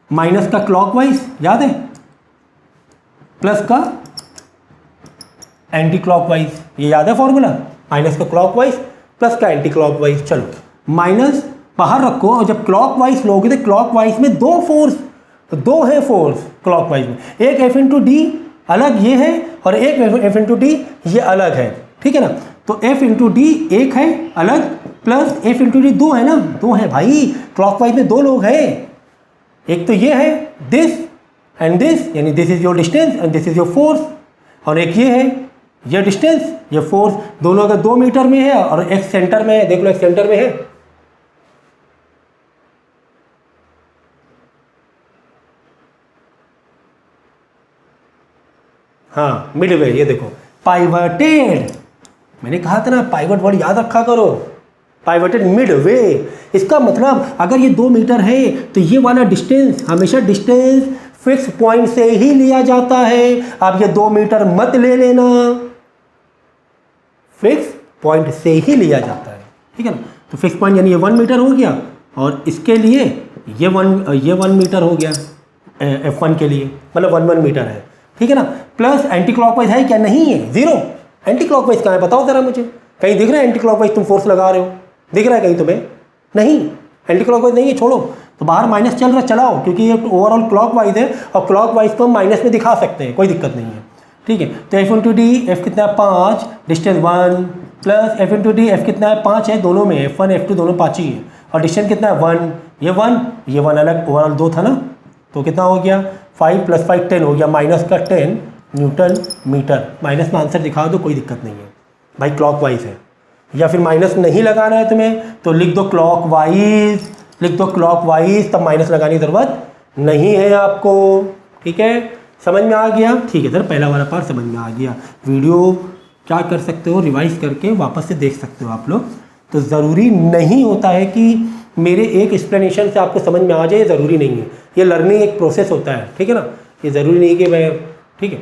माइनस का क्लॉकवाइज याद है, प्लस का एंटी क्लॉकवाइज, ये याद है फॉर्मूला? माइनस का क्लॉकवाइज प्लस का एंटी क्लॉकवाइज। चलो माइनस बाहर रखो, और जब क्लॉकवाइज लोगे तो क्लॉकवाइज में दो है फोर्स क्लॉकवाइज में, एक एफ इंटू डी अलग ये है और एक एफ इंटू डी ये अलग है, ठीक है ना। तो एफ इंटू डी एक है अलग, प्लस एफ इंटू डी 2 है ना, 2 है भाई, क्लॉकवाइज में 2 लोग हैं। एक तो ये है दिस एंड दिस, यानी this is your distance and this is your force, और एक ये है ये डिस्टेंस ये फोर्स। दोनों अगर 2 मीटर में है और एक सेंटर में है, देख लो एक सेंटर में है, हाँ मिडवे, ये देखो पाइवटेड। मैंने कहा था ना पाइवट वर्ड याद रखा करो, पाइवटेड मिडवे। इसका मतलब अगर ये 2 मीटर है तो ये वाला डिस्टेंस हमेशा डिस्टेंस फिक्स पॉइंट से ही लिया जाता है। आप ये 2 मीटर मत ले लेना, फिक्स पॉइंट से ही लिया जाता है, ठीक है ना। तो फिक्स पॉइंट यानी ये 1 मीटर हो गया, और इसके लिए ये 1 मीटर हो गया F1 के लिए, मतलब 1 मीटर है, ठीक है ना। प्लस एंटी क्लॉकवाइज है क्या? नहीं है, 0। एंटी क्लॉकवाइज कहाँ है बताओ जरा मुझे, कहीं दिख रहा है एंटी क्लॉकवाइज तुम फोर्स लगा रहे हो? दिख रहा है कहीं तुम्हें? नहीं, एंटी क्लॉकवाइज नहीं है, छोड़ो। तो बाहर माइनस चल रहा, चलाओ, क्योंकि ये ओवरऑल क्लॉकवाइज है और क्लॉकवाइज को हम माइनस में दिखा सकते हैं, कोई दिक्कत नहीं है, ठीक है। तो एफ इंटू डी, एफ कितना है 5, distance 1, plus F into D, F कितना है 5 है, दोनों में F1 F2 दोनों 5 ही है, और डिस्टेंस कितना है 1, ये 1 अलग, ओवरऑल 2 था ना, तो कितना हो गया 5 + 5 10 हो गया, माइनस का 10 न्यूटन मीटर। माइनस में आंसर दिखा दो, कोई दिक्कत नहीं है भाई, क्लॉकवाइज है। या फिर माइनस नहीं लगाना है तुम्हें तो लिख दो क्लॉकवाइज, लिख दो क्लॉकवाइज, तब माइनस लगाने की ज़रूरत नहीं है आपको, ठीक है। समझ में आ गया? ठीक है सर, पहला वाला पार्ट समझ में आ गया। वीडियो क्या कर सकते हो, रिवाइज करके वापस से देख सकते हो आप लोग। तो ज़रूरी नहीं होता है कि मेरे एक एक्सप्लेनेशन से आपको समझ में आ जाए, ज़रूरी नहीं है। ये लर्निंग एक प्रोसेस होता है, ठीक है ना, ये ज़रूरी नहीं कि मैं, ठीक है।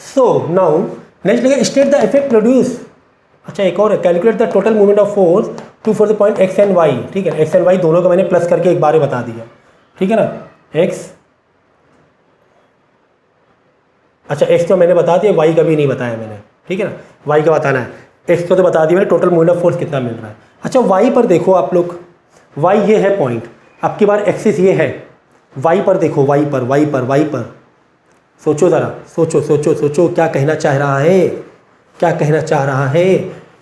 सो नाउ नेक्स्ट लिखा स्टेट द इफेक्ट प्रोड्यूस। अच्छा एक और है, calculate the total movement of force to for the point X and Y, ठीक है। एक्स एंड वाई दोनों का मैंने प्लस करके एक बार ही बता दिया, ठीक है ना। एक्स, अच्छा एक्स तो मैंने बता दिया, वाई का भी नहीं बताया मैंने, ठीक है ना। वाई का बताना है, एक्स को तो बता दिया मैंने, टोटल मूवमेंट ऑफ फोर्स कितना मिल रहा है। अच्छा वाई पर देखो आप लोग, वाई ये है पॉइंट, अब की बार एक्सिस ये है, वाई पर देखो, वाई पर सोचो ज़रा, सोचो क्या कहना चाह रहा है, क्या कहना चाह रहा है।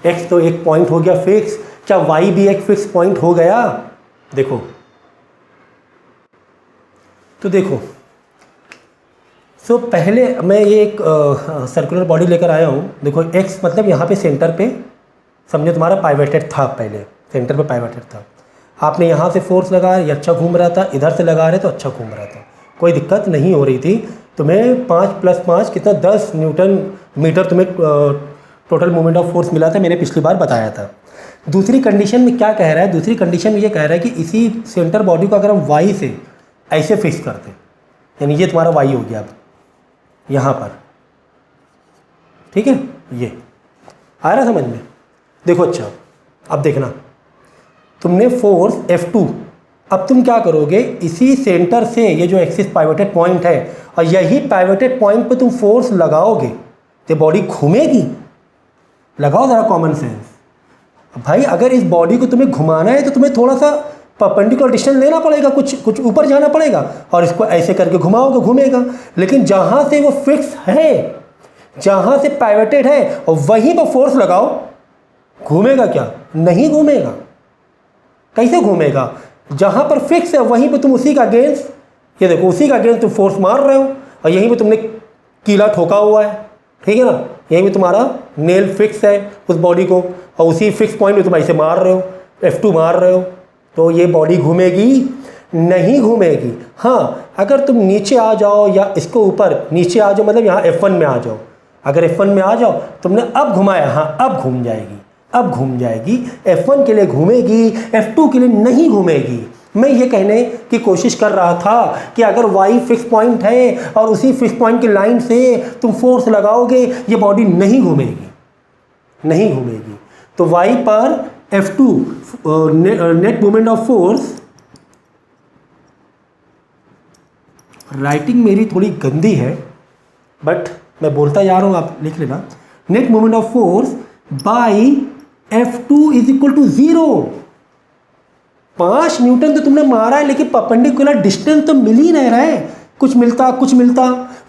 एक्स तो एक पॉइंट हो गया फिक्स, क्या वाई भी एक फिक्स पॉइंट हो गया? देखो तो देखो, सो पहले मैं ये एक सर्कुलर बॉडी लेकर आया हूँ। देखो एक्स मतलब यहाँ पे सेंटर पे समझो तुम्हारा पाइवटेड था, पहले सेंटर पे पाइवटेड था। आपने यहाँ से फोर्स लगाया, ये अच्छा घूम रहा था, इधर से लगा रहे तो अच्छा घूम रहा था, कोई दिक्कत नहीं हो रही थी। तुम्हें 5 + 5 कितना 10 न्यूटन मीटर तुम्हें टोटल मूवमेंट ऑफ फोर्स मिला था, मैंने पिछली बार बताया था। दूसरी कंडीशन में क्या कह रहा है, दूसरी कंडीशन में ये कह रहा है कि इसी सेंटर बॉडी को अगर हम वाई से ऐसे फिक्स करते, यानी ये तुम्हारा वाई हो गया अब यहाँ पर, ठीक है, ये आ रहा समझ में। देखो अच्छा अब देखना, तुमने फोर्स F2, अब तुम क्या करोगे, इसी सेंटर से ये जो एक्सिस पाइवटेड पॉइंट है और यही पाइवटेड पॉइंट पे तुम फोर्स लगाओगे तो बॉडी घूमेगी, लगाओ ज़रा कॉमन सेंस। भाई अगर इस बॉडी को तुम्हें घुमाना है तो तुम्हें थोड़ा सा परपेंडिकुलर डिस्टेंस लेना पड़ेगा, कुछ ऊपर जाना पड़ेगा, और इसको ऐसे करके घुमाओगे घूमेगा। लेकिन जहाँ से वो फिक्स है, जहाँ से पाइवटेड है, और वहीं पर फोर्स लगाओ, घूमेगा क्या? नहीं घूमेगा। कैसे घूमेगा? जहाँ पर फिक्स है वहीं पे तुम उसी का अगेंस्ट, ये देखो उसी का अगेंस्ट तुम फोर्स मार रहे हो, और यहीं पे तुमने कीला ठोका हुआ है, ठीक है ना, यहीं पे तुम्हारा नेल फिक्स है उस बॉडी को, और उसी फिक्स पॉइंट में तुम ऐसे मार रहे हो, F2 मार रहे हो, तो ये बॉडी घूमेगी? नहीं घूमेगी। हाँ, अगर तुम नीचे आ जाओ या इसको ऊपर नीचे आ जाओ, मतलब यहाँ F1 में आ जाओ, अगर F1 में आ जाओ, तुमने अब घुमाया, हाँ अब घूम जाएगी, अब घूम जाएगी। F1 के लिए घूमेगी, F2 के लिए नहीं घूमेगी। मैं ये कहने की कोशिश कर रहा था कि अगर y फिक्स पॉइंट है और उसी फिक्स पॉइंट की लाइन से तुम फोर्स लगाओगे, ये बॉडी नहीं घूमेगी, नहीं घूमेगी। तो y पर F2 net moment of force, writing मेरी थोड़ी गंदी है बट मैं बोलता जा रहा हूँ, आप लिख लेना। Net moment of force by F2 is equal to 0। 5 newton तो तुमने मारा है, लेकिन परपेंडिकुलर डिस्टेंस तो मिल ही नहीं रहा है, कुछ मिलता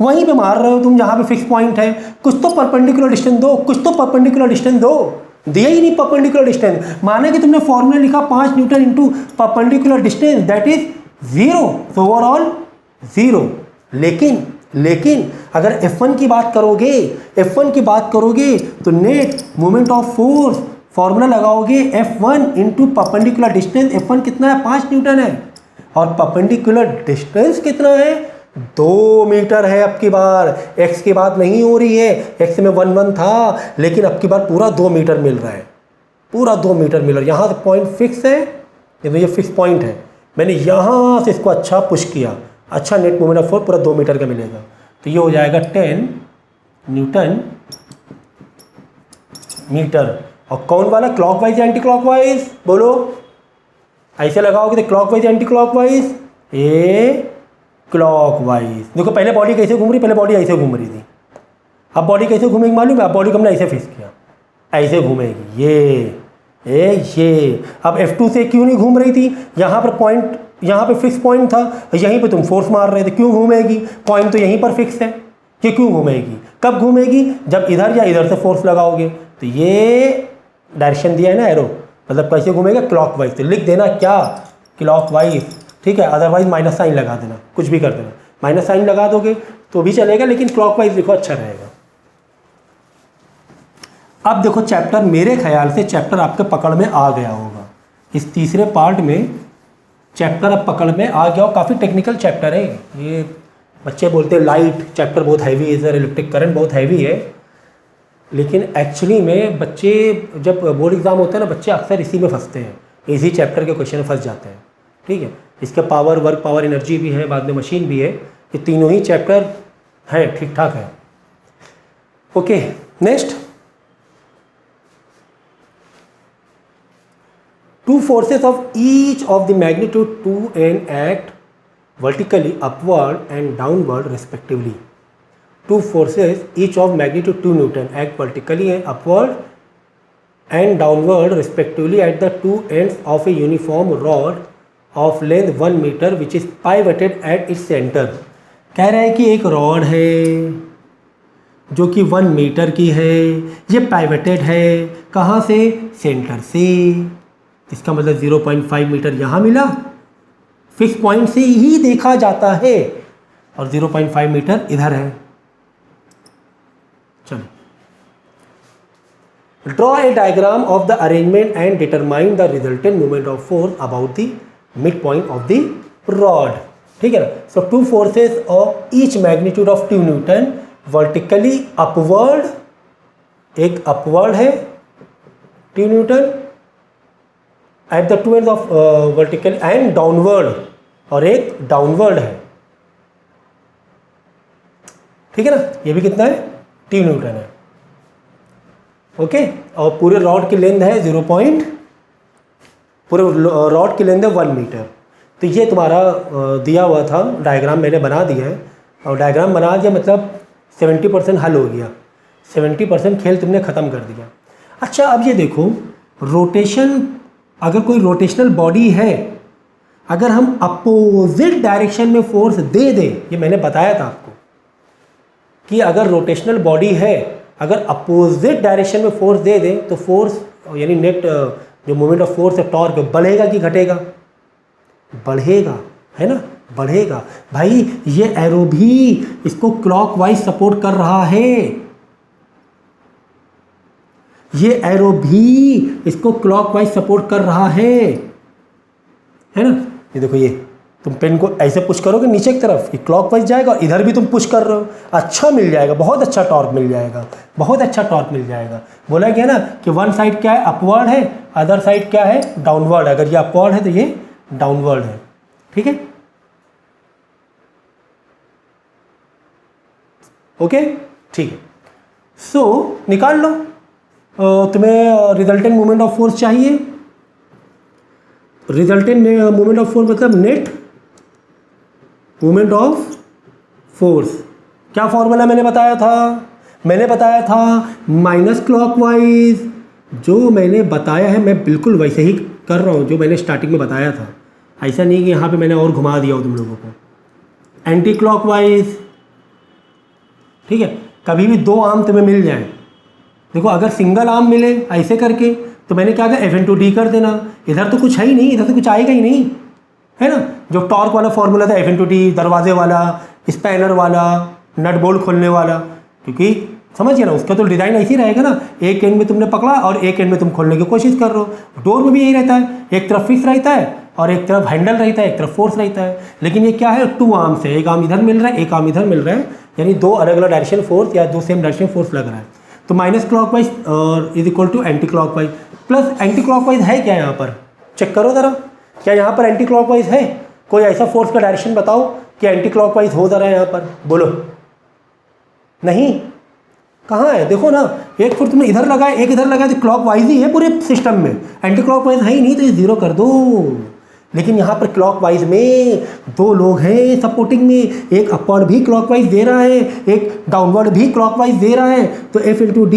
वहीं पे मार रहे हो तुम जहाँ पे फिक्स पॉइंट है। कुछ तो परपेंडिकुलर डिस्टेंस दो, कुछ तो परपेंडिकुलर डिस्टेंस दो, दिया ही नहीं परपेंडिकुलर डिस्टेंस। माने कि तुमने फॉर्मूला लिखा 5 Newton into perpendicular distance, that is 0, तो ओवरऑल 0। लेकिन अगर F1 की बात करोगे तो net moment of force formula लगाओगे F1 into perpendicular distance. F1 कितना है? 5 न्यूटन है, और परपेंडिकुलर डिस्टेंस कितना है? 2 मीटर है। अब की बार x की बात नहीं हो रही है, x में 1 था, लेकिन अब की बार पूरा 2 मीटर मिल रहा है, पूरा 2 मीटर मिल रहा है। यहाँ से पॉइंट फिक्स है, ये फिक्स पॉइंट है, मैंने यहाँ से इसको अच्छा पुश किया, अच्छा नेट मोमेंट ऑफ फोर्स पूरा 2 मीटर का मिलेगा। तो ये हो जाएगा 10 न्यूटन मीटर। और कौन वाला? क्लॉकवाइज या एंटी क्लॉकवाइज? बोलो। ऐसे लगाओगे तो क्लॉकवाइज या एंटी क्लॉकवाइज? ये क्लॉकवाइज। देखो पहले बॉडी कैसे घूम रही, पहले बॉडी ऐसे घूम रही थी, अब बॉडी कैसे घूमेगी मालूम है? अब बॉडी को हमने ऐसे फिक्स किया, ऐसे घूमेगी ये। अब F2 से क्यों नहीं घूम रही थी? यहाँ पर पॉइंट, यहाँ पे फिक्स पॉइंट था, यहीं पे तुम फोर्स मार रहे थे, क्यों घूमेगी? पॉइंट तो यहीं पर फिक्स है, ये क्यों घूमेगी? कब घूमेगी? जब इधर या इधर से फोर्स लगाओगे। तो ये डायरेक्शन दिया है ना एरो, मतलब कैसे घूमेगा? क्लॉकवाइज। तो लिख देना क्या? क्लॉकवाइज, ठीक है। अदरवाइज माइनस साइन लगा देना, कुछ भी कर देना, माइनस साइन लगा दोगे तो भी चलेगा, लेकिन क्लॉकवाइज लिखो, अच्छा रहेगा। अब देखो चैप्टर, मेरे ख्याल से चैप्टर आपके पकड़ में आ गया होगा। इस तीसरे पार्ट में चैप्टर अब पकड़ में आ गया हो। काफ़ी टेक्निकल चैप्टर है ये। बच्चे बोलते हैं लाइट चैप्टर बहुत हैवी है सर, इलेक्ट्रिक करंट बहुत हैवी है, लेकिन एक्चुअली में बच्चे जब बोर्ड एग्जाम होता है ना, बच्चे अक्सर इसी में फंसते हैं, इसी चैप्टर के क्वेश्चन फंस जाते हैं, ठीक है। इसका पावर, वर्क पावर, एनर्जी भी है, बाद में मशीन भी है, ये तीनों ही चैप्टर हैं, ठीक ठाक है। Okay, next, two forces of each of the magnitude 2 and act vertically upward and downward respectively. Two forces each of magnitude 2 Newton act vertically and upward and downward respectively at the two ends of a uniform rod of length 1 meter which is pivoted at its center. कह रहे हैं कि एक rod है जो कि 1 metre की है, ये पाइवटेड है, कहाँ से? सेंटर से। इसका मतलब 0.5 मीटर यहाँ मिला, फिक्स पॉइंट से ही देखा जाता है, और 0.5 मीटर इधर है। चलो, draw a diagram of the arrangement and determine the resultant moment of force about the mid point of the rod, ठीक है ना। So two forces of each magnitude of 2 newton vertically upward, एक upward है 2 newton at the two ends of vertical and downward, और एक downward है, ठीक है ना। ये भी कितना है? 2 न्यूटन है, ओके। और पूरे रॉड की लेंथ है 0. पूरे रॉड की लेंथ है 1 मीटर। तो ये तुम्हारा दिया हुआ था, डायग्राम मैंने बना दिया है, और डायग्राम बना दिया मतलब 70% हल हो गया, 70% खेल तुमने ख़त्म कर दिया। अच्छा अब ये देखो, रोटेशन, अगर कोई रोटेशनल बॉडी है, अगर हम अपोजिट डायरेक्शन में फोर्स दे दें, ये मैंने बताया था आपको कि अगर रोटेशनल बॉडी है, अगर अपोजिट डायरेक्शन में फोर्स दे दें तो फोर्स यानी नेट जो मोमेंट ऑफ फोर्स है, टॉर्क, बढ़ेगा कि घटेगा? बढ़ेगा, है ना, बढ़ेगा। भाई ये एरो भी इसको क्लॉकवाइज सपोर्ट कर रहा है, ये एरो भी इसको क्लॉकवाइज सपोर्ट कर रहा है ना। ये देखो, ये तुम पेन को ऐसे पुश करोगे नीचे की तरफ, ये क्लॉकवाइज जाएगा, और इधर भी तुम पुश कर रहे हो, अच्छा मिल जाएगा, बहुत अच्छा टॉर्क मिल जाएगा, बहुत अच्छा टॉर्क मिल जाएगा। बोला गया ना कि वन साइड क्या है, अपवर्ड है, अदर साइड क्या है, डाउनवर्ड। अगर ये अपवर्ड है तो ये डाउनवर्ड है, ठीक है, ओके, ठीक है। सो निकाल लो, तुम्हें रिजल्टेंट मोमेंट ऑफ फोर्स चाहिए। रिजल्टेंट मोमेंट ऑफ फोर्स मतलब नेट मोमेंट ऑफ फोर्स। क्या फॉर्मूला मैंने बताया था माइनस क्लॉकवाइज। जो मैंने बताया है मैं बिल्कुल वैसे ही कर रहा हूँ जो मैंने स्टार्टिंग में बताया था, ऐसा नहीं कि यहाँ पे मैंने और घुमा दिया हो तुम लोगों को। एंटी क्लॉकवाइज, ठीक है, कभी भी दो आर्म तुम्हें मिल जाए, देखो अगर सिंगल आर्म मिले ऐसे करके तो मैंने क्या कहा, F/d कर देना। इधर तो कुछ है ही नहीं, इधर तो कुछ आएगा ही नहीं, है ना। जो टॉर्क वाला फॉर्मूला था F/d, दरवाजे वाला, स्पैनर वाला, नट बोल्ट खोलने वाला, क्योंकि समझिए ना उसका तो डिज़ाइन ऐसे ही रहेगा ना, एक एंड में तुमने पकड़ा और एक एंड में तुम खोलने की कोशिश कर रहे हो। डोर में भी यही रहता है, एक तरफ फिक्स रहता है और एक तरफ हैंडल रहता है, एक तरफ फोर्स रहता है। लेकिन ये क्या है, टू आर्म्स है, एक आर्म इधर मिल रहा है, एक आर्म इधर मिल रहा है, यानी दो अलग अलग डायरेक्शन फोर्स या दो सेम डायरेक्शन फोर्स लग रहा है। तो माइनस क्लॉकवाइज और is equal to anti clockwise. Plus anti clockwise है क्या यहाँ पर, चेक करो ज़रा, क्या यहाँ पर एंटी क्लॉकवाइज है? कोई ऐसा फोर्स का डायरेक्शन बताओ कि एंटी क्लॉकवाइज हो जा रहा है यहाँ पर, बोलो। नहीं, कहाँ है, देखो ना, एक फुट तुमने इधर लगाया, एक इधर लगाया, तो क्लॉकवाइज ही है पूरे सिस्टम में, एंटी क्लॉकवाइज है ही नहीं, तो ये जीरो कर दो। लेकिन यहाँ पर क्लॉकवाइज में दो लोग हैं सपोर्टिंग में, एक अपवर्ड भी क्लॉकवाइज दे रहा है, एक डाउनवर्ड भी क्लॉकवाइज दे रहा है, तो F/d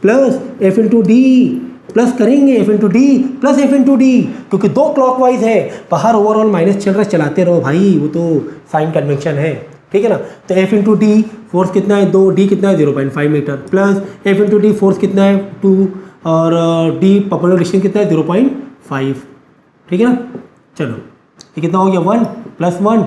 प्लस F/d प्लस करेंगे F/d प्लस F/d, क्योंकि दो क्लॉकवाइज है, बाहर ओवरऑल माइनस चल रहा है, चलाते रहो भाई, वो तो साइन कन्वेंशन है, ठीक है ना। तो F/d फोर्स कितना है, 2, d कितना है 0.5 मीटर, प्लस F/d फोर्स कितना है 2 और d परपेंडिकुलर डिस्टेंस कितना है 0.5, ठीक है ना। चलो ये कितना हो गया, 1 + 1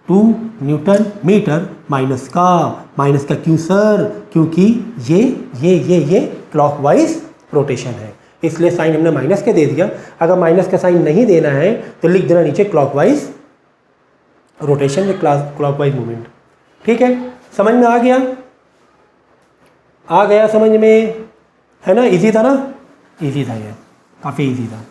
2 न्यूटन मीटर, माइनस का क्यों सर, क्योंकि ये क्लॉकवाइज रोटेशन है, इसलिए साइन हमने माइनस के दे दिया। अगर माइनस का साइन नहीं देना है तो लिख देना नीचे क्लॉकवाइज रोटेशन या क्लॉकवाइज मूवमेंट, ठीक है। समझ में आ गया समझ में, है ना, इजी था ना, इजी था ये, काफ़ी इजी था।